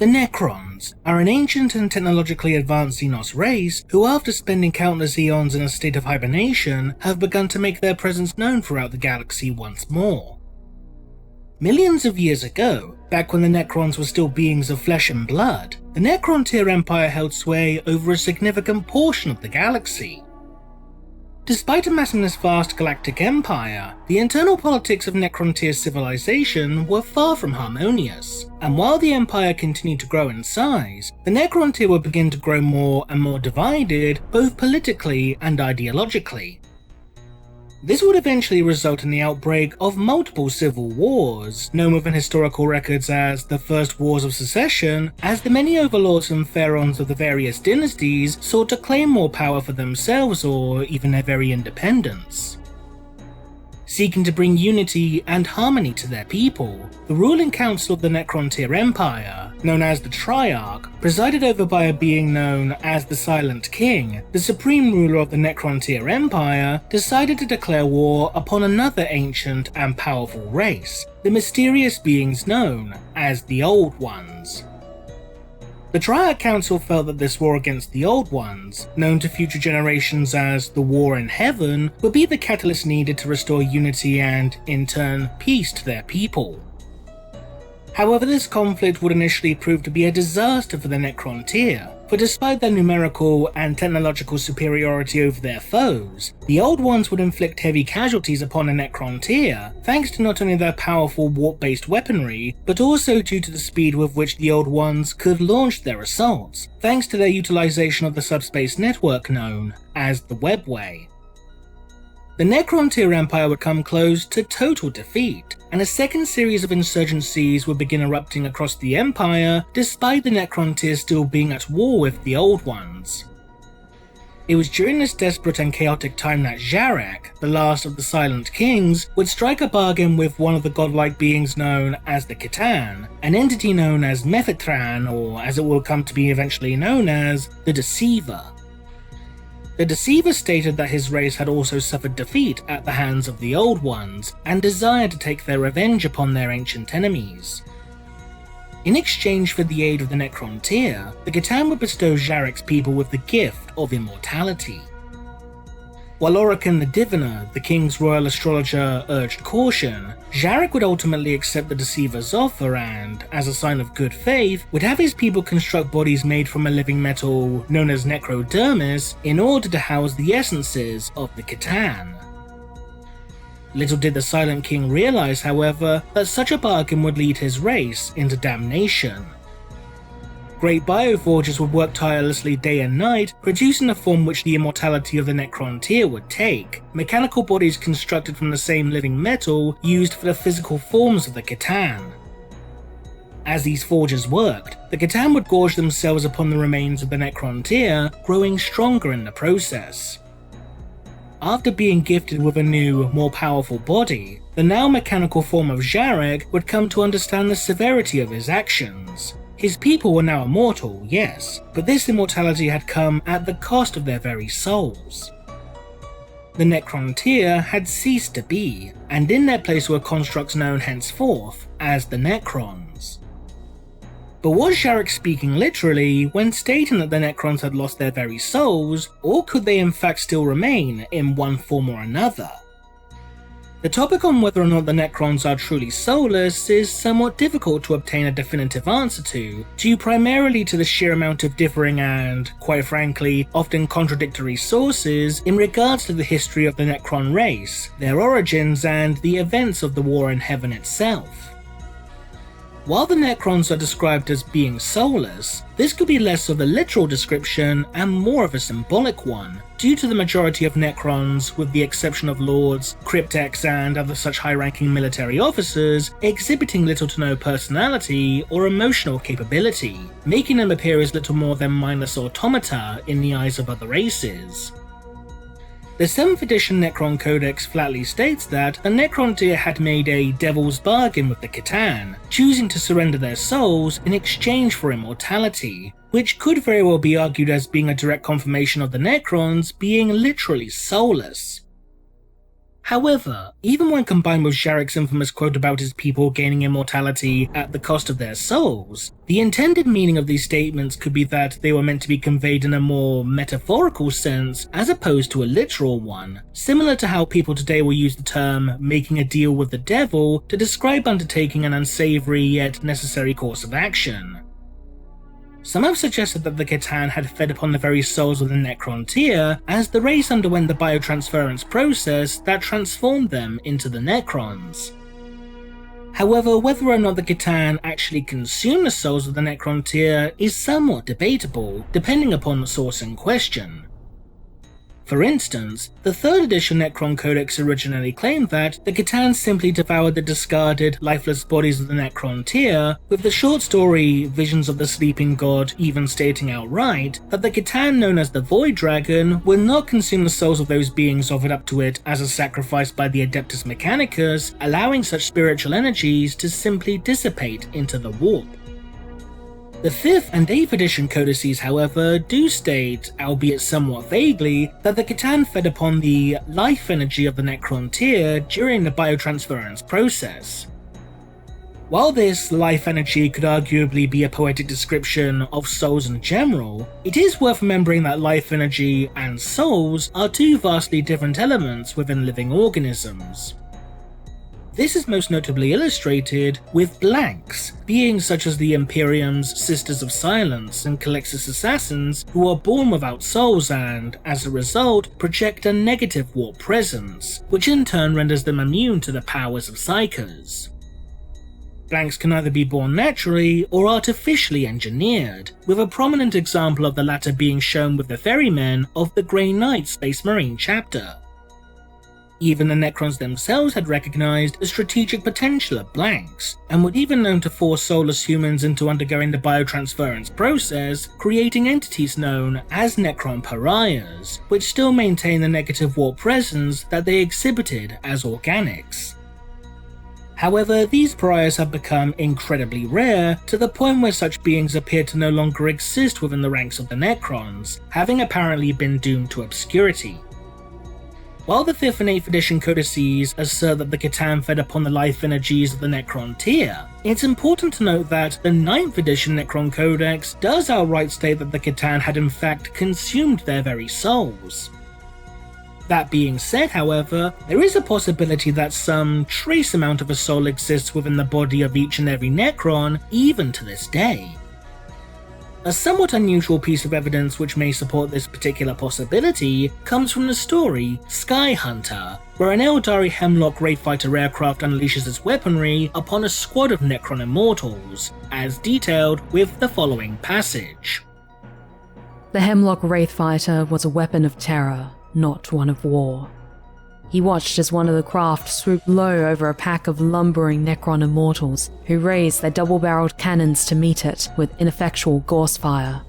The Necrons are an ancient and technologically advanced Xenos race who, after spending countless eons in a state of hibernation, have begun to make their presence known throughout the galaxy once more. Millions of years ago, back when the Necrons were still beings of flesh and blood, the Necrontyr Empire held sway over a significant portion of the galaxy. Despite amassing this vast galactic empire, the internal politics of Necrontyr civilization were far from harmonious, and while the empire continued to grow in size, the Necrontyr would begin to grow more and more divided, both politically and ideologically. This would eventually result in the outbreak of multiple civil wars, known within historical records as the First Wars of Secession, as the many overlords and pharaohs of the various dynasties sought to claim more power for themselves or even their very independence. Seeking to bring unity and harmony to their people, the ruling council of the Necrontyr Empire, known as the Triarch, presided over by a being known as the Silent King, the supreme ruler of the Necrontyr Empire, decided to declare war upon another ancient and powerful race, the mysterious beings known as the Old Ones. The Triarch Council felt that this war against the Old Ones, known to future generations as the War in Heaven, would be the catalyst needed to restore unity and, in turn, peace to their people. However, this conflict would initially prove to be a disaster for the Necrontyr, for despite their numerical and technological superiority over their foes, the Old Ones would inflict heavy casualties upon the Necrontyr, thanks to not only their powerful warp-based weaponry, but also due to the speed with which the Old Ones could launch their assaults, thanks to their utilization of the subspace network known as the Webway. The Necrontyr Empire would come close to total defeat, and a second series of insurgencies would begin erupting across the Empire, despite the Necrontyr still being at war with the Old Ones. It was during this desperate and chaotic time that Jarek, the last of the Silent Kings, would strike a bargain with one of the godlike beings known as the Khitan, an entity known as Mephitran, or as it will come to be eventually known as, the Deceiver. The Deceiver stated that his race had also suffered defeat at the hands of the Old Ones, and desired to take their revenge upon their ancient enemies. In exchange for the aid of the Necrontyr, the Khitan would bestow Jarek's people with the gift of immortality. While Orican the Diviner, the king's royal astrologer, urged caution, Jarek would ultimately accept the Deceiver's offer and, as a sign of good faith, would have his people construct bodies made from a living metal known as necrodermis in order to house the essences of the Khitan. Little did the Silent King realize, however, that such a bargain would lead his race into damnation. Great bioforgers would work tirelessly day and night, producing the form which the immortality of the Necrontyr would take, mechanical bodies constructed from the same living metal used for the physical forms of the Khitan. As these forgers worked, the Khitan would gorge themselves upon the remains of the Necrontyr, growing stronger in the process. After being gifted with a new, more powerful body, the now mechanical form of Jarek would come to understand the severity of his actions. His people were now immortal, yes, but this immortality had come at the cost of their very souls. The Necrontyr had ceased to be, and in their place were constructs known henceforth as the Necrons. But was Jarek speaking literally when stating that the Necrons had lost their very souls, or could they in fact still remain in one form or another? The topic on whether or not the Necrons are truly soulless is somewhat difficult to obtain a definitive answer to, due primarily to the sheer amount of differing and, quite frankly, often contradictory sources in regards to the history of the Necron race, their origins, and the events of the War in Heaven itself. While the Necrons are described as being soulless, this could be less of a literal description and more of a symbolic one, due to the majority of Necrons, with the exception of Lords, Cryptex and other such high-ranking military officers, exhibiting little to no personality or emotional capability, making them appear as little more than mindless automata in the eyes of other races. The 7th edition Necron Codex flatly states that the Necrontyr had made a devil's bargain with the Khitan, choosing to surrender their souls in exchange for immortality, which could very well be argued as being a direct confirmation of the Necrons being literally soulless. However, even when combined with Sharik's infamous quote about his people gaining immortality at the cost of their souls, the intended meaning of these statements could be that they were meant to be conveyed in a more metaphorical sense as opposed to a literal one, similar to how people today will use the term making a deal with the devil to describe undertaking an unsavory yet necessary course of action. Some have suggested that the C'tan had fed upon the very souls of the Necrontyr as the race underwent the biotransference process that transformed them into the Necrons. However, whether or not the C'tan actually consumed the souls of the Necrontyr is somewhat debatable, depending upon the source in question. For instance, the 3rd edition Necron Codex originally claimed that the C'tan simply devoured the discarded, lifeless bodies of the Necrontyr, with the short story Visions of the Sleeping God even stating outright that the C'tan known as the Void Dragon would not consume the souls of those beings offered up to it as a sacrifice by the Adeptus Mechanicus, allowing such spiritual energies to simply dissipate into the warp. The 5th and 8th edition codices, however, do state, albeit somewhat vaguely, that the C'tan fed upon the life energy of the Necrontyr during the biotransference process. While this life energy could arguably be a poetic description of souls in general, it is worth remembering that life energy and souls are two vastly different elements within living organisms. This is most notably illustrated with blanks, beings such as the Imperium's Sisters of Silence and Calixis assassins who are born without souls and, as a result, project a negative warp presence, which in turn renders them immune to the powers of psychers. Blanks can either be born naturally or artificially engineered, with a prominent example of the latter being shown with the ferrymen of the Grey Knight Space Marine chapter. Even the Necrons themselves had recognized the strategic potential of blanks, and were even known to force soulless humans into undergoing the biotransference process, creating entities known as Necron pariahs, which still maintain the negative warp presence that they exhibited as organics. However, these pariahs have become incredibly rare, to the point where such beings appear to no longer exist within the ranks of the Necrons, having apparently been doomed to obscurity. While the 5th and 8th edition codices assert that the C'tan fed upon the life energies of the Necrontyr, it's important to note that the 9th edition Necron Codex does outright state that the C'tan had in fact consumed their very souls. That being said, however, there is a possibility that some trace amount of a soul exists within the body of each and every Necron, even to this day. A somewhat unusual piece of evidence which may support this particular possibility comes from the story Sky Hunter, where an Eldari Hemlock Wraith Fighter aircraft unleashes its weaponry upon a squad of Necron immortals, as detailed with the following passage. The Hemlock Wraith Fighter was a weapon of terror, not one of war. He watched as one of the craft swooped low over a pack of lumbering Necron immortals who raised their double-barreled cannons to meet it with ineffectual gorse fire.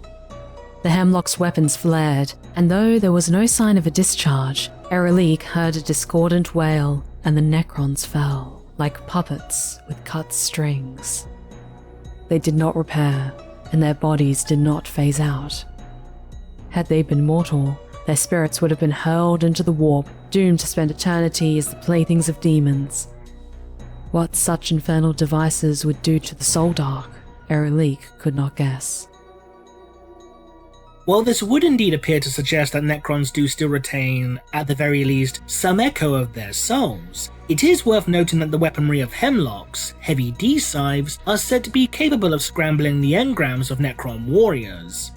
The Hemlock's weapons flared, and though there was no sign of a discharge, Eralik heard a discordant wail, and the Necrons fell, like puppets with cut strings. They did not repair, and their bodies did not phase out. Had they been mortal, their spirits would have been hurled into the warp, doomed to spend eternity as the playthings of demons. What such infernal devices would do to the Soul Dark, Eralik could not guess. While this would indeed appear to suggest that Necrons do still retain, at the very least, some echo of their souls, it is worth noting that the weaponry of Hemlocks, heavy D-scythes, are said to be capable of scrambling the engrams of Necron warriors.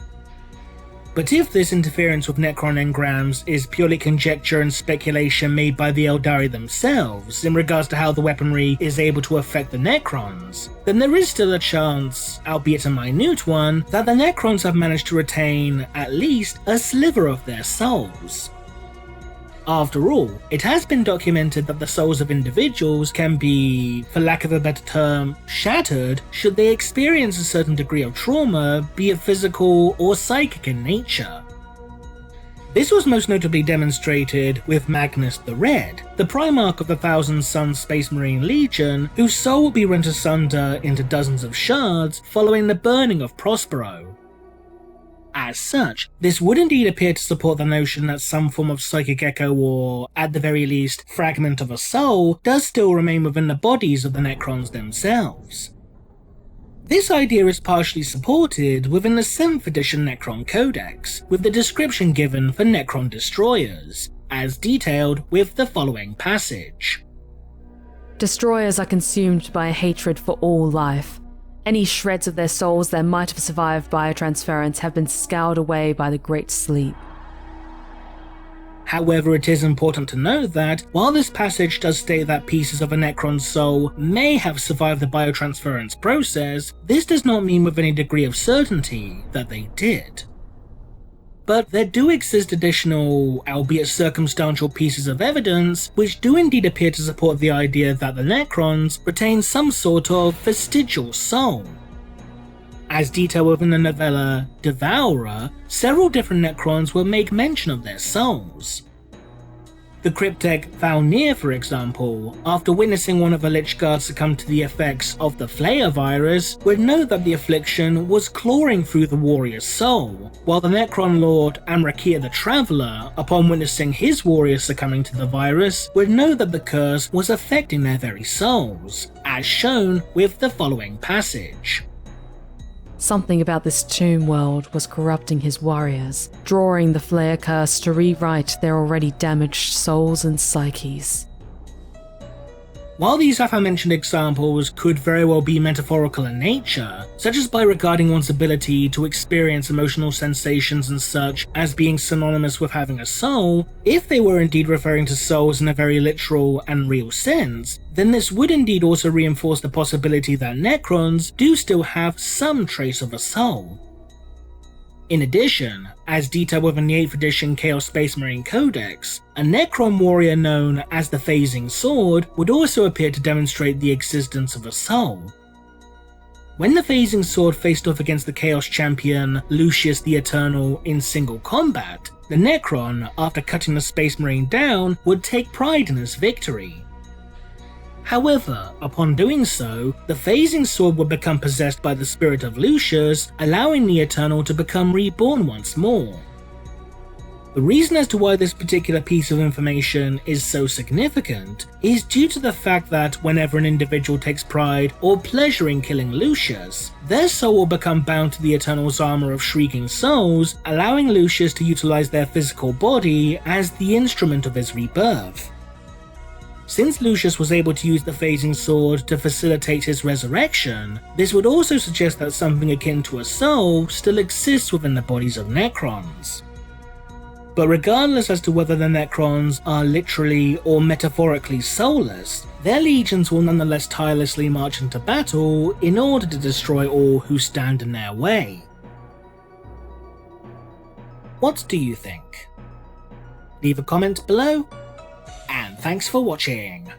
But if this interference with Necron engrams is purely conjecture and speculation made by the Eldari themselves in regards to how the weaponry is able to affect the Necrons, then there is still a chance, albeit a minute one, that the Necrons have managed to retain at least a sliver of their souls. After all, it has been documented that the souls of individuals can be, for lack of a better term, shattered should they experience a certain degree of trauma, be it physical or psychic in nature. This was most notably demonstrated with Magnus the Red, the Primarch of the Thousand Suns Space Marine Legion, whose soul will be rent asunder into dozens of shards following the burning of Prospero. As such, this would indeed appear to support the notion that some form of psychic echo or, at the very least, fragment of a soul does still remain within the bodies of the Necrons themselves. This idea is partially supported within the 7th edition Necron Codex, with the description given for Necron destroyers, as detailed with the following passage. Destroyers are consumed by a hatred for all life. Any shreds of their souls that might have survived biotransference have been scoured away by the Great Sleep. However, it is important to note that, while this passage does state that pieces of a Necron's soul may have survived the biotransference process, this does not mean with any degree of certainty that they did. But there do exist additional, albeit circumstantial pieces of evidence which do indeed appear to support the idea that the Necrons retain some sort of vestigial soul. As detailed within the novella Devourer, several different Necrons will make mention of their souls. The cryptech Valnir, for example, after witnessing one of the Lich Guards succumb to the effects of the Flayer virus, would note that the affliction was clawing through the warrior's soul, while the Necron Lord Amrakia the Traveller, upon witnessing his warrior succumbing to the virus, would know that the curse was affecting their very souls, as shown with the following passage. Something about this tomb world was corrupting his warriors, drawing the Flayer curse to rewrite their already damaged souls and psyches. While these aforementioned examples could very well be metaphorical in nature, such as by regarding one's ability to experience emotional sensations and such as being synonymous with having a soul, if they were indeed referring to souls in a very literal and real sense, then this would indeed also reinforce the possibility that Necrons do still have some trace of a soul. In addition, as detailed within the 8th edition Chaos Space Marine Codex, a Necron warrior known as the Phasing Sword would also appear to demonstrate the existence of a soul. When the Phasing Sword faced off against the Chaos Champion Lucius the Eternal in single combat, the Necron, after cutting the Space Marine down, would take pride in his victory. However, upon doing so, the Phasing Sword would become possessed by the spirit of Lucius, allowing the Eternal to become reborn once more. The reason as to why this particular piece of information is so significant is due to the fact that whenever an individual takes pride or pleasure in killing Lucius, their soul will become bound to the Eternal's armor of shrieking souls, allowing Lucius to utilize their physical body as the instrument of his rebirth. Since Lucius was able to use the Phasing Sword to facilitate his resurrection, this would also suggest that something akin to a soul still exists within the bodies of Necrons. But regardless as to whether the Necrons are literally or metaphorically soulless, their legions will nonetheless tirelessly march into battle in order to destroy all who stand in their way. What do you think? Leave a comment below, and thanks for watching.